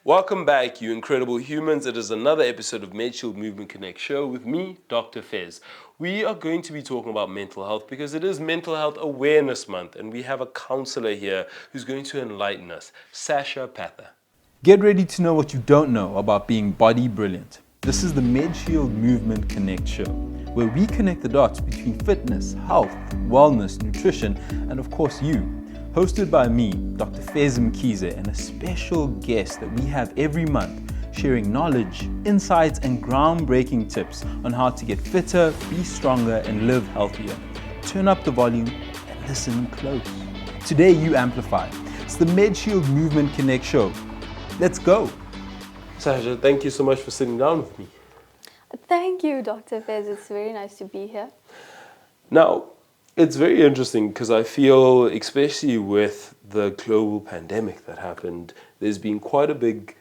Welcome back, you incredible humans. It is another episode of Medshield Movement Connect show with me, Dr. Fez. We are going to be talking about mental health because it is Mental Health Awareness Month, and we have a counselor here who's going to enlighten us, Sasha Pather. Get ready to know what you don't know about being body brilliant. This is the Medshield Movement Connect show, where we connect the dots between fitness, health, wellness, nutrition, and of course you. Hosted by me, Dr. Fez Mkhize, and a special guest that we have every month, sharing knowledge, insights, and groundbreaking tips on how to get fitter, be stronger, and live healthier. Turn up the volume and listen close. Today you amplify. It's the Medshield Movement Connect show. Let's go. Sasha, thank you so much for sitting down with me. Thank you, Dr. Fez. It's very nice to be here. Now, it's very interesting because I feel, especially with the global pandemic that happened, there's been quite a big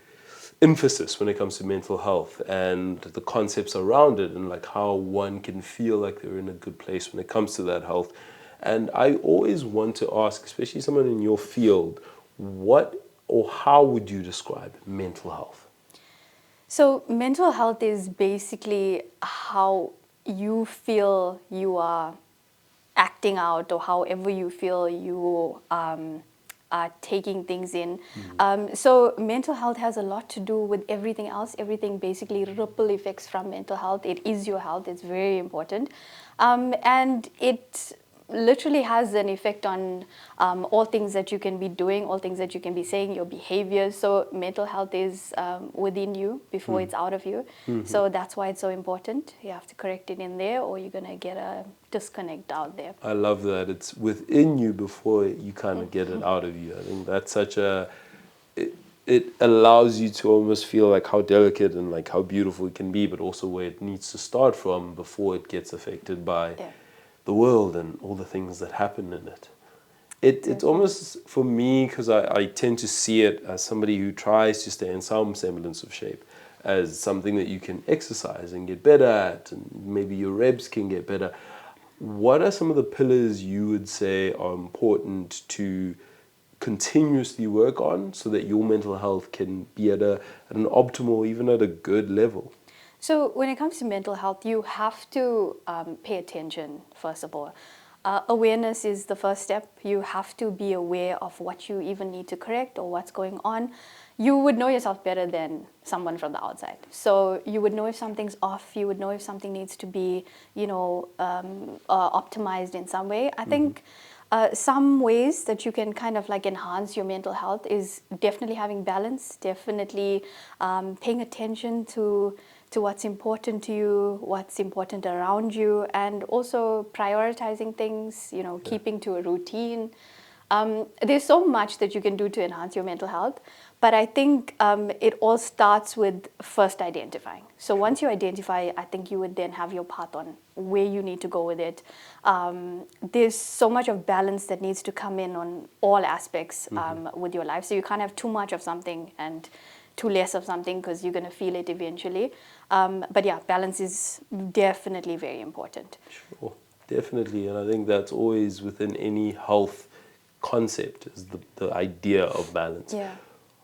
emphasis when it comes to mental health and the concepts around it and like how one can feel like they're in a good place when it comes to that health. And I always want to ask, especially someone in your field, what or how would you describe mental health? So mental health is basically how you feel you are acting out or however you feel you are taking things in. So mental health has a lot to do with everything else. Everything basically ripple effects from mental health. It is your health. It's very important. And it literally has an effect on all things that you can be doing, all things that you can be saying, your behaviors. So mental health is within you before it's out of you. So that's why it's so important. You have to correct it in there or you're going to get a disconnect out there. I love that. It's within you before you kind of get it out of you. I think that's such a... It allows you to almost feel like how delicate and like how beautiful it can be, but also where it needs to start from before it gets affected by the world and all the things that happen in it. It's almost, for me, because I tend to see it as somebody who tries to stay in some semblance of shape, as something that you can exercise and get better at, and maybe your reps can get better. What are some of the pillars you would say are important to continuously work on so that your mental health can be at an optimal, even at a good level? So when it comes to mental health, you have to pay attention, first of all. Awareness is the first step. You have to be aware of what you even need to correct or what's going on. You would know yourself better than someone from the outside. So you would know if something's off. You would know if something needs to be, optimized in some way. I think some ways that you can kind of like enhance your mental health is definitely having balance, definitely paying attention to what's important to you, what's important around you, and also prioritizing things, keeping to a routine. There's so much that you can do to enhance your mental health, but I think it all starts with first identifying. So once you identify, I think you would then have your path on where you need to go with it. There's so much of balance that needs to come in on all aspects with your life. So you can't have too much of something and too less of something because you're going to feel it eventually. But yeah, balance is definitely very important. Sure, definitely. And I think that's always within any health concept is the idea of balance. Yeah.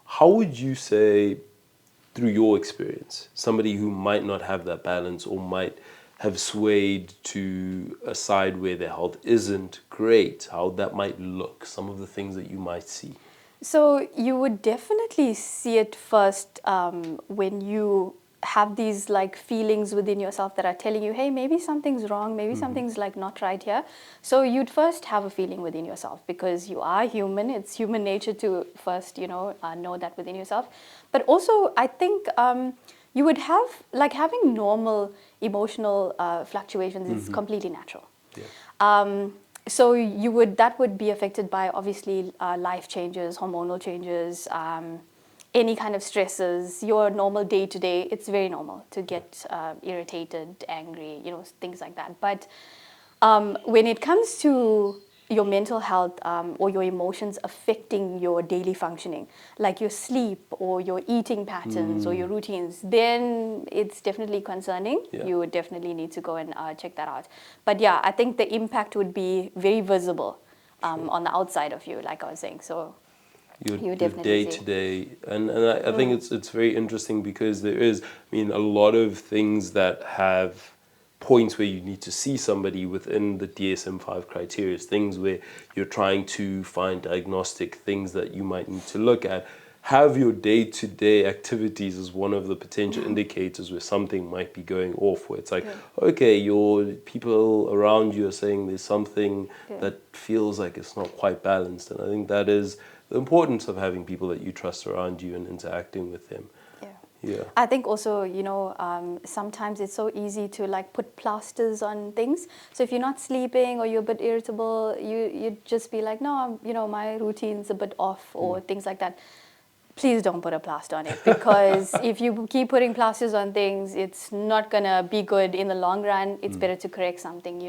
How would you say, through your experience, somebody who might not have that balance or might have swayed to a side where their health isn't great, how that might look, some of the things that you might see? So you would definitely see it first when you have these like feelings within yourself that are telling you, hey, maybe something's wrong, maybe something's like not right here. So you'd first have a feeling within yourself because you are human. It's human nature to first, know that within yourself. But also, I think you would have like having normal emotional fluctuations is completely natural. Yeah. So that would be affected by obviously life changes, hormonal changes, any kind of stresses, your normal day-to-day. It's very normal to get irritated, angry, things like that. But when it comes to your mental health or your emotions affecting your daily functioning, like your sleep or your eating patterns or your routines, then it's definitely concerning. Yeah. You would definitely need to go and check that out. But yeah, I think the impact would be very visible on the outside of you, like I was saying. So You your definitely day see. to day, and I think it's very interesting because there is, I mean, a lot of things that have points where you need to see somebody within the DSM-5 criteria, things where you're trying to find diagnostic things that you might need to look at. Have your day-to-day activities as one of the potential indicators where something might be going off, where it's like, okay, your people around you are saying there's something that feels like it's not quite balanced. And I think that is the importance of having people that you trust around you and interacting with them. Yeah. I think also, sometimes it's so easy to like put plasters on things. So if you're not sleeping or you're a bit irritable, you just be like, no, my routine's a bit off or things like that. Please don't put a plaster on it, because if you keep putting plasters on things, it's not going to be good in the long run. It's better to correct something,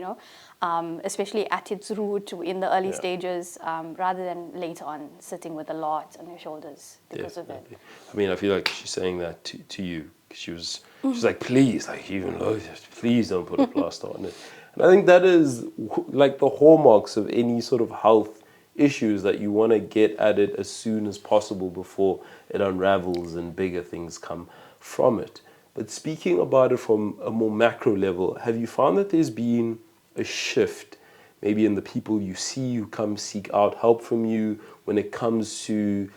especially at its root in the early stages, rather than later on sitting with a lot on your shoulders because of it. I mean, I feel like she's saying that to you. She's like, please, like, even though, please don't put a plaster on it. And I think that is like the hallmarks of any sort of health issues, that you want to get at it as soon as possible before it unravels and bigger things come from it. But speaking about it from a more macro level, have you found that there's been a shift maybe in the people you see who come seek out help from you when it comes to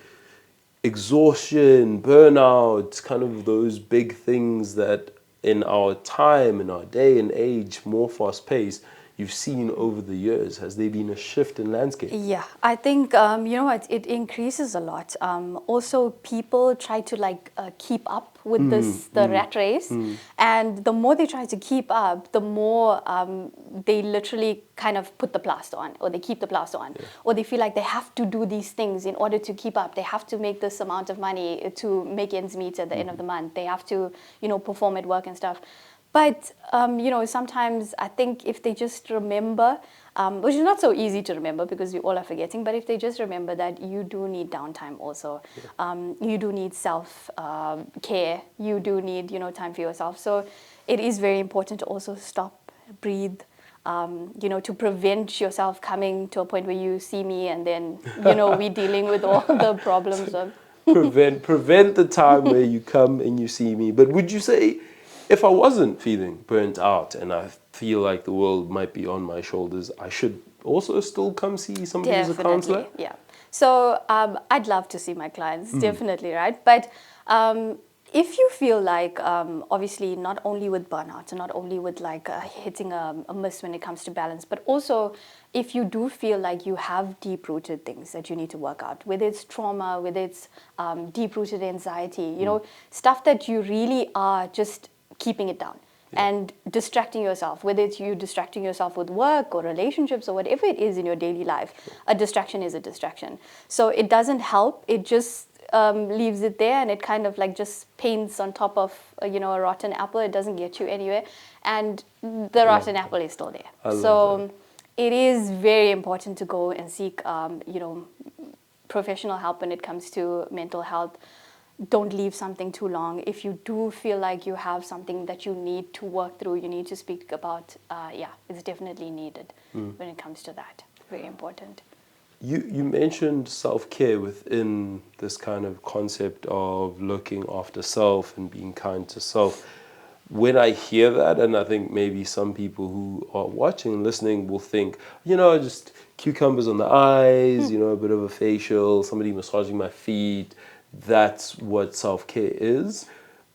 exhaustion, burnout, kind of those big things that in our time, in our day and age, more fast-paced, you've seen over the years? Has there been a shift in landscape? Yeah, I think, it increases a lot. Also, people try to keep up with the rat race. And the more they try to keep up, the more they literally kind of put the plaster on, or they keep the plaster on. Or they feel like they have to do these things in order to keep up. They have to make this amount of money to make ends meet at the end of the month. They have to, perform at work and stuff. But, sometimes I think if they just remember, which is not so easy to remember because we all are forgetting, but if they just remember that you do need downtime also, you do need self-care, you do need, time for yourself. So it is very important to also stop, breathe, to prevent yourself coming to a point where you see me and then, we're dealing with all the problems of... prevent the time where you come and you see me. But would you say, if I wasn't feeling burnt out and I feel like the world might be on my shoulders, I should also still come see somebody as a counselor? Yeah. So I'd love to see my clients, definitely, right? But if you feel like, obviously, not only with burnout and not only with hitting a miss when it comes to balance, but also if you do feel like you have deep-rooted things that you need to work out, whether it's trauma, whether it's deep-rooted anxiety, stuff that you really are just keeping it down and distracting yourself, whether it's you distracting yourself with work or relationships or whatever it is in your daily life. A distraction is a distraction. So it doesn't help. It just leaves it there, and it kind of just paints on top of a rotten apple. It doesn't get you anywhere, and the rotten apple is still there. So it is very important to go and seek professional help when it comes to mental health. Don't leave something too long. If you do feel like you have something that you need to work through, you need to speak about, it's definitely needed when it comes to that. Very important. You mentioned self-care within this kind of concept of looking after self and being kind to self. When I hear that, and I think maybe some people who are watching and listening will think, just cucumbers on the eyes, a bit of a facial, somebody massaging my feet, that's what self-care is.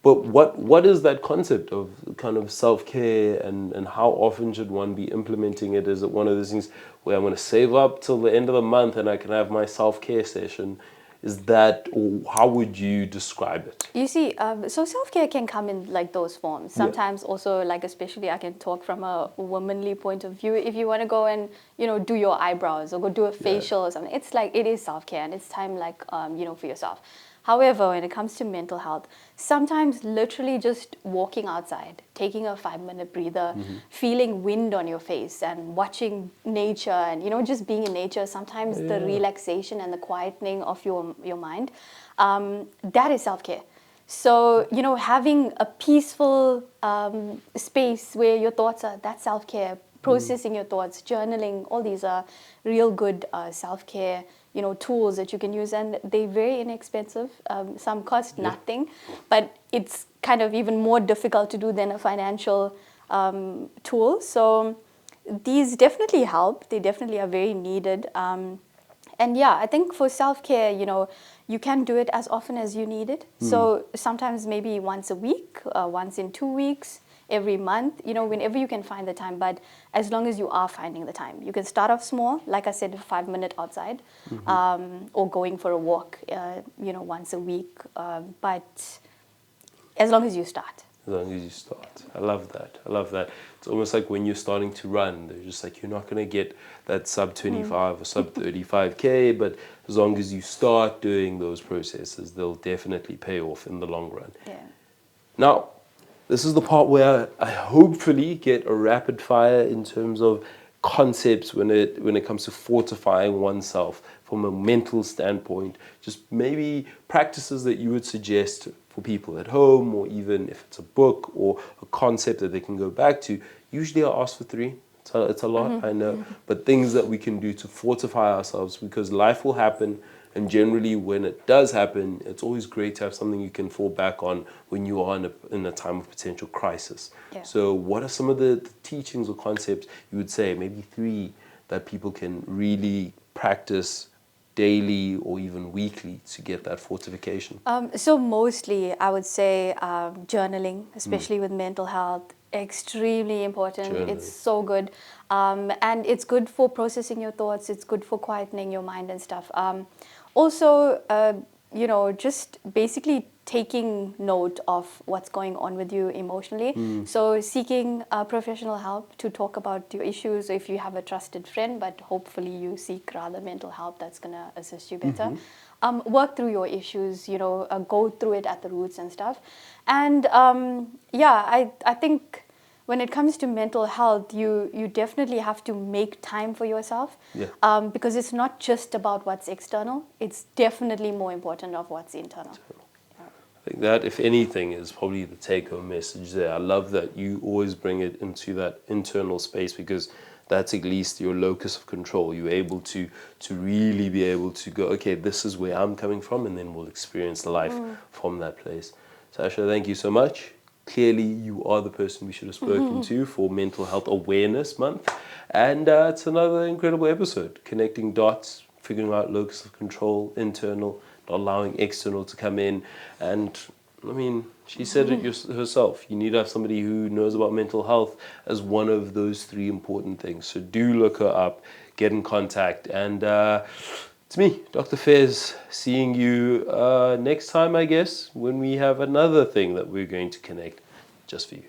But what is that concept of kind of self-care, and how often should one be implementing it? Is it one of those things where I'm going to save up till the end of the month and I can have my self-care session? Is that, or how would you describe it? You see, so self-care can come in those forms. Sometimes also, especially I can talk from a womanly point of view. If you want to go and, do your eyebrows or go do a facial or something, it's it is self-care, and it's time for yourself. However, when it comes to mental health, sometimes literally just walking outside, taking a 5-minute breather, feeling wind on your face and watching nature and, just being in nature, sometimes the relaxation and the quietening of your mind, that is self-care. So, having a peaceful space where your thoughts are, that's self-care. Processing your thoughts, journaling, all these are real good self-care tools that you can use, and they're very inexpensive. Some cost nothing, but it's kind of even more difficult to do than a financial tool. So these definitely help. They definitely are very needed. And yeah, I think for self-care, you can do it as often as you need it. So sometimes maybe once a week, once in 2 weeks, every month, whenever you can find the time. But as long as you are finding the time, you can start off small, like I said, 5 minutes outside, or going for a walk, once a week. But as long as you start. As long as you start. I love that. It's almost like when you're starting to run, they're just like, you're not going to get that sub 25 or sub 35K, but as long as you start doing those processes, they'll definitely pay off in the long run. Yeah. Now, this is the part where I hopefully get a rapid fire in terms of concepts when it comes to fortifying oneself from a mental standpoint. Just maybe practices that you would suggest for people at home, or even if it's a book or a concept that they can go back to. Usually I ask for 3. It's a lot, I know, but things that we can do to fortify ourselves, because life will happen. And generally, when it does happen, it's always great to have something you can fall back on when you are in a time of potential crisis. Yeah. So what are some of the teachings or concepts you would say, maybe 3, that people can really practice daily or even weekly to get that fortification? So mostly, I would say journaling, especially with mental health, extremely important. Journaling. It's so good. And it's good for processing your thoughts. It's good for quietening your mind and stuff. Also, just basically taking note of what's going on with you emotionally. So seeking professional help to talk about your issues, if you have a trusted friend, but hopefully you seek rather mental help that's going to assist you better. Work through your issues, go through it at the roots and stuff. And I think when it comes to mental health, you definitely have to make time for yourself, because it's not just about what's external. It's definitely more important of what's internal. I think that, if anything, is probably the take-home message there. I love that you always bring it into that internal space, because that's at least your locus of control. You're able to really be able to go, okay, this is where I'm coming from, and then we'll experience life from that place. Sasha, thank you so much. Clearly, you are the person we should have spoken to for Mental Health Awareness Month. And it's another incredible episode, connecting dots, figuring out locus of control, internal, not allowing external to come in. And I mean, she said it herself. You need to have somebody who knows about mental health as one of those 3 important things. So do look her up, get in contact. And it's me, Dr. Fez, seeing you next time, I guess, when we have another thing that we're going to connect just for you.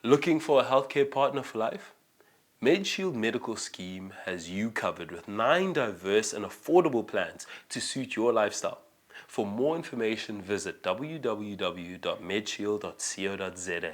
Looking for a healthcare partner for life? Medshield Medical Scheme has you covered with 9 diverse and affordable plans to suit your lifestyle. For more information, visit www.medshield.co.za.